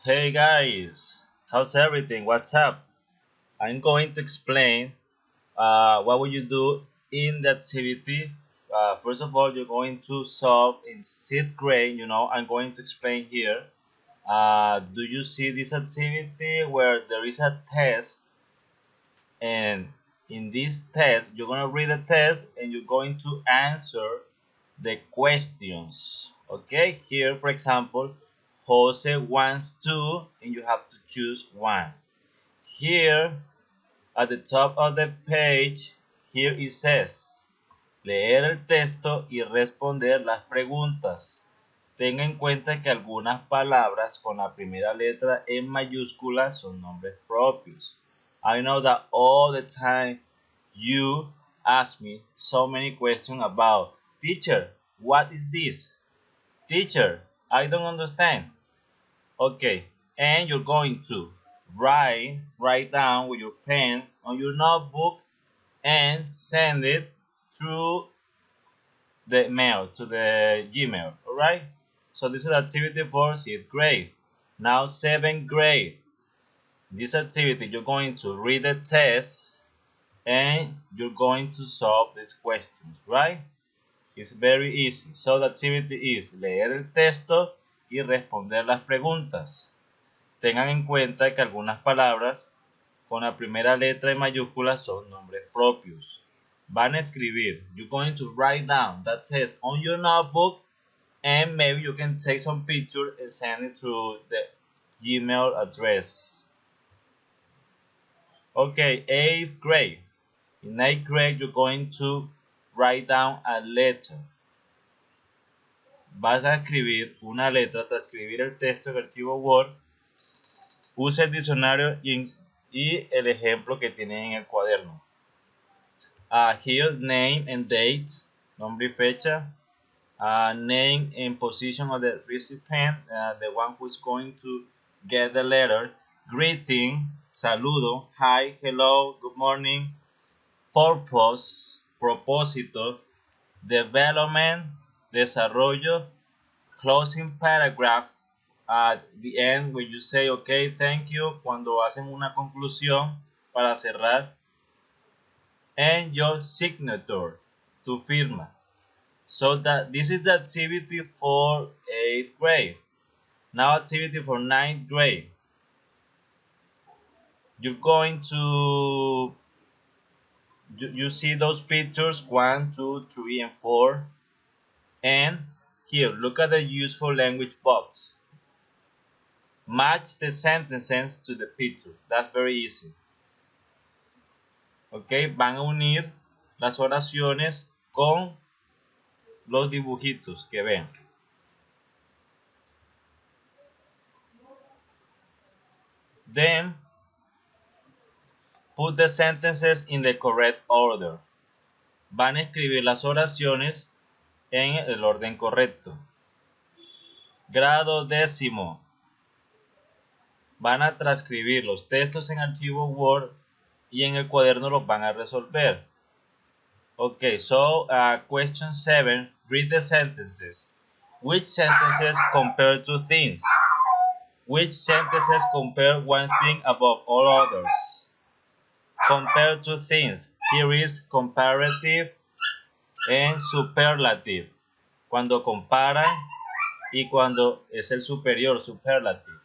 Hey guys, how's everything? What's up? I'm going to explain what will you do in the activity. First of all, you're going to solve in 6th grade. I'm going to explain here. Do you see this activity where there is a test, and in this test, you're going to read the test and you're going to answer the questions. Okay, here, for example, Jose wants to, and you have to choose one. Here, at the top of the page, here it says, leer el texto y responder las preguntas. Tenga en cuenta que algunas palabras con la primera letra en mayúscula son nombres propios. I know that all the time you ask me so many questions about, teacher, what is this? Teacher, I don't understand. Okay, and you're going to write down with your pen on your notebook and send it through the mail to the Gmail. All right. So this is activity for 6th grade. Now 7th grade. This activity you're going to read the test and you're going to solve these questions. Right? It's very easy. So the activity is leer el texto y responder las preguntas. Tengan en cuenta que algunas palabras con la primera letra en mayúsculas son nombres propios. Van a escribir. You're going to write down that test on your notebook and maybe you can take some picture and send it to the Gmail address. Okay, 8th grade. In 8th grade, you're going to write down a letter. Vas a escribir una letra, transcribir el texto en el archivo Word. Use el diccionario y el ejemplo que tienen en el cuaderno. Here, name and date, nombre y fecha. Name and position of the recipient, the one who is going to get the letter. Greeting, saludo, hi, hello, good morning. Purpose, propósito. Development, desarrollo. Closing paragraph, at the end when you say okay, thank you, cuando hacen una conclusión para cerrar. And your signature, tu firma. So that this is the activity for 8th grade. Now activity for 9th grade. You're going to you see those pictures 1, 2, 3, and 4. And here, look at the useful language box. Match the sentences to the picture. That's very easy. Ok, van a unir las oraciones con los dibujitos que ven. Then, put the sentences in the correct order. Van a escribir las oraciones en el orden correcto. Grado 10º. Van a transcribir los textos en archivo Word y en el cuaderno los van a resolver. Okay, so question 7, read the sentences. Which sentences compare two things? Which sentences compare one thing above all others? Compare two things. Here is comparative and superlative. Cuando comparan y cuando es el superior, superlative.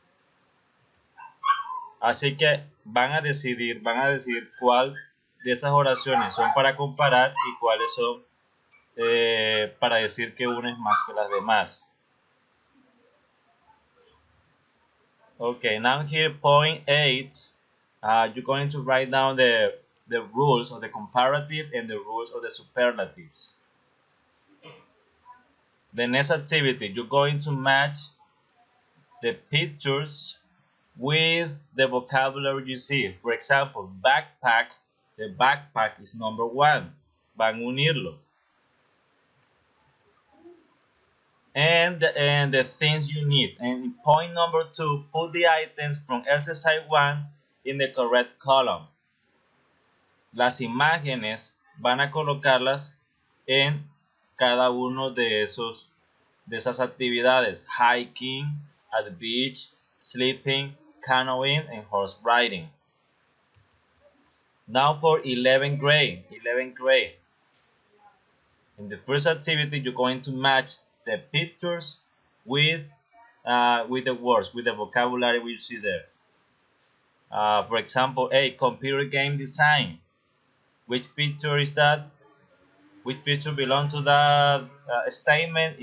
Así que van a decir cuál de esas oraciones son para comparar y cuáles son para decir que una es más que las demás. Okay, now here point 8, you're going to write down the rules of the comparative and the rules of the superlatives. The next activity, you're going to match the pictures with the vocabulary you see. For example, backpack, the backpack is number 1. Van a unirlo. And the things you need. And in point number 2, put the items from exercise 1 in the correct column. Las imágenes van a colocarlas en cada uno de esas actividades. Hiking at the beach, sleeping, canoeing, and horse riding. Now for 11th grade. 11th grade. In the first activity, you're going to match the pictures with the words, with the vocabulary we see there. For example, A, computer game design. Which picture is that? Which picture belongs to that statement?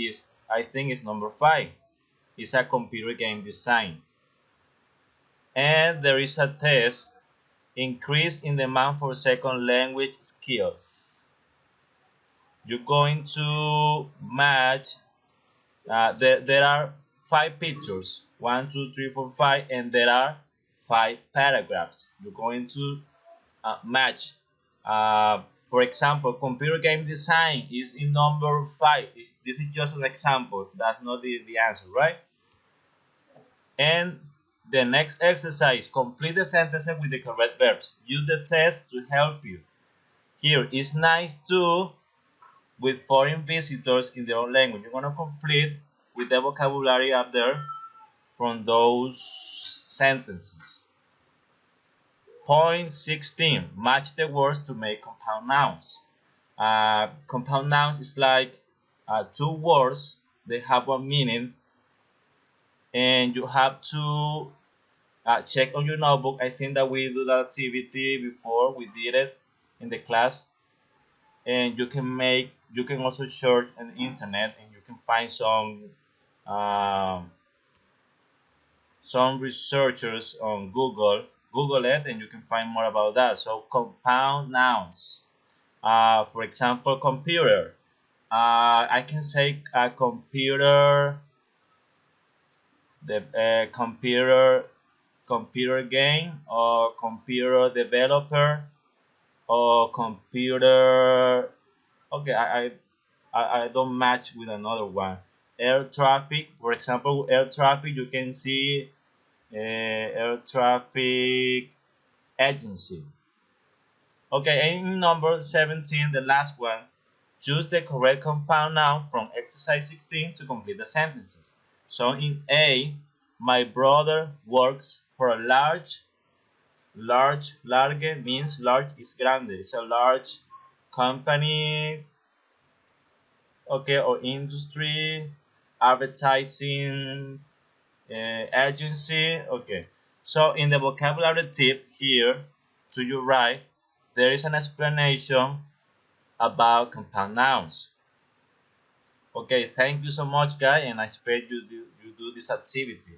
I think it's number 5. It's a computer game design. And there is a test, increase in demand for second language skills. You're going to match, there are 5 pictures, 1, 2, 3, 4, 5, and there are 5 paragraphs. You're going to match. For example, computer game design is in number 5. This is just an example. That's not the answer, right? And the next exercise, complete the sentences with the correct verbs. Use the test to help you. Here, it's nice to with foreign visitors in their own language. You're going to complete with the vocabulary up there from those sentences. Point 16, match the words to make compound nouns. Compound nouns is like 2 words, they have one meaning, and you have to check on your notebook. I think that we do that activity before, we did it in the class, and you can also search on the internet and you can find some researchers on Google it, and you can find more about that. So compound nouns, for example, computer. I can say a computer, the computer game, or computer developer, or computer. Okay, I don't match with another one. Air traffic, for example, air traffic, you can see air traffic agency. Okay, and number 17, the last one, choose the correct compound noun from exercise 16 to complete the sentences. So in A, my brother works for a large means large is grande. It's a large company, okay, or industry, advertising agency. Okay, so in the vocabulary tip here to your right, there is an explanation about compound nouns. Okay, thank you so much, guys, and I expect you do this activity.